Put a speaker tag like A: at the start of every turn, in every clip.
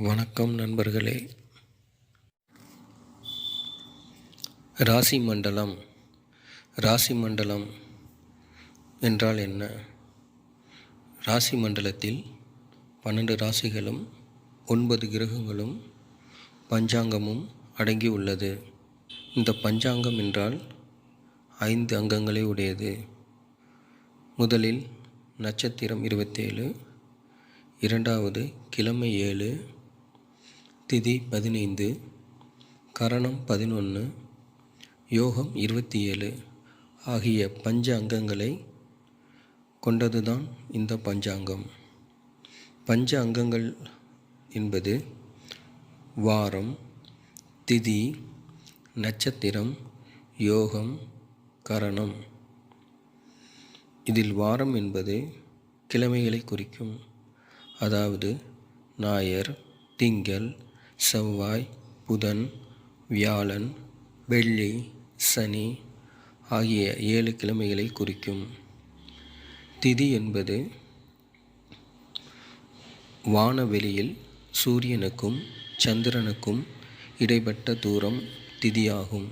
A: வணக்கம் நண்பர்களே. ராசி மண்டலம். ராசி மண்டலம் என்றால் என்ன? ராசி மண்டலத்தில் 12 ராசிகளும் 9 கிரகங்களும் பஞ்சாங்கமும் அடங்கி உள்ளது. இந்த பஞ்சாங்கம் என்றால் 5 அங்கங்களை உடையது. முதலில் நட்சத்திரம் 27, இரண்டாவது கிழமை 7, திதி 15, கரணம் 11, யோகம் 27 ஆகிய பஞ்ச அங்கங்களை கொண்டதுதான் இந்த பஞ்சாங்கம். பஞ்ச அங்கங்கள் என்பது வாரம், திதி, நட்சத்திரம், யோகம், கரணம். இதில் வாரம் என்பது கிழமைகளை குறிக்கும். அதாவது ஞாயிறு, திங்கள், செவ்வாய், புதன், வியாழன், வெள்ளி, சனி ஆகிய 7 கிழமைகளை குறிக்கும். திதி என்பது வானவெளியில் சூரியனுக்கும் சந்திரனுக்கும் இடைப்பட்ட தூரம் திதியாகும்.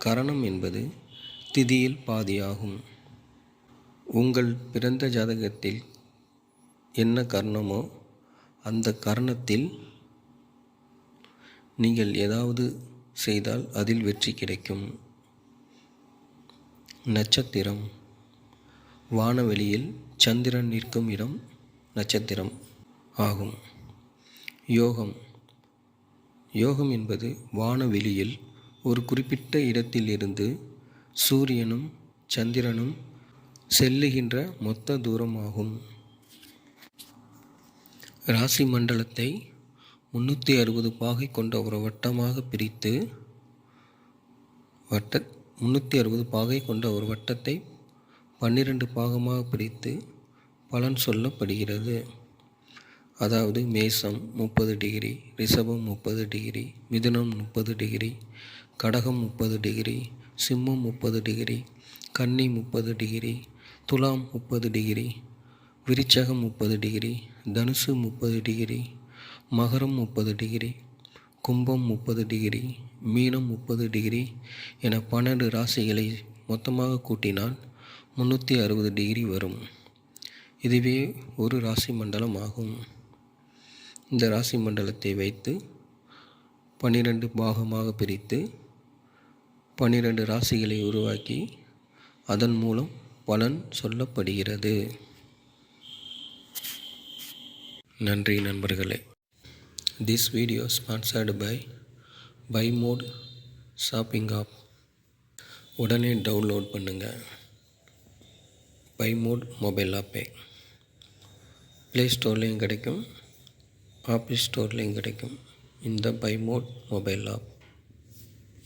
A: கரணம் என்பது திதியில் பாதியாகும். உங்கள் பிறந்த ஜாதகத்தில் என்ன கரணமோ அந்த கரணத்தில் நீங்கள் ஏதாவது செய்தால் அதில் வெற்றி கிடைக்கும். நட்சத்திரம் வானவெளியில் சந்திரன் நிற்கும் இடம் நட்சத்திரம் ஆகும். யோகம் என்பது வானவெளியில் ஒரு குறிப்பிட்ட இடத்திலிருந்து சூரியனும் சந்திரனும் செல்லுகின்ற மொத்த தூரமாகும். ராசி மண்டலத்தை 360 பாகை கொண்ட ஒரு வட்டமாக பிரித்து 360 பாகை கொண்ட ஒரு வட்டத்தை 12 பாகமாக பிரித்து பலன் சொல்லப்படுகிறது. அதாவது மேசம் 30 டிகிரி, ரிஷபம் 30 டிகிரி, மிதுனம் 30 டிகிரி, கடகம் 30 டிகிரி, சிம்மம் 30 டிகிரி, கன்னி 30 டிகிரி, துலாம் 30 டிகிரி, விருச்சகம் 30 டிகிரி, தனுசு 30 டிகிரி, மகரம் 30 டிகிரி, கும்பம் 30 டிகிரி, மீனம் 30 டிகிரி என 12 ராசிகளை மொத்தமாக கூட்டினால் 360 டிகிரி வரும். இதுவே ஒரு ராசி மண்டலம் ஆகும். இந்த ராசி மண்டலத்தை வைத்து 12 பாகமாக பிரித்து 12 ராசிகளை உருவாக்கி அதன் மூலம் பலன் சொல்லப்படுகிறது. நன்றி நண்பர்களே. This video sponsored by BuyMode shopping app. உடனே டவுன்லோட் பண்ணுங்கள் BuyMode மொபைல் ஆப்பை. ப்ளே ஸ்டோர்லேயும் கிடைக்கும், ஆப்பிள் ஸ்டோர்லேயும் கிடைக்கும் இந்த BuyMode மொபைல் ஆப்.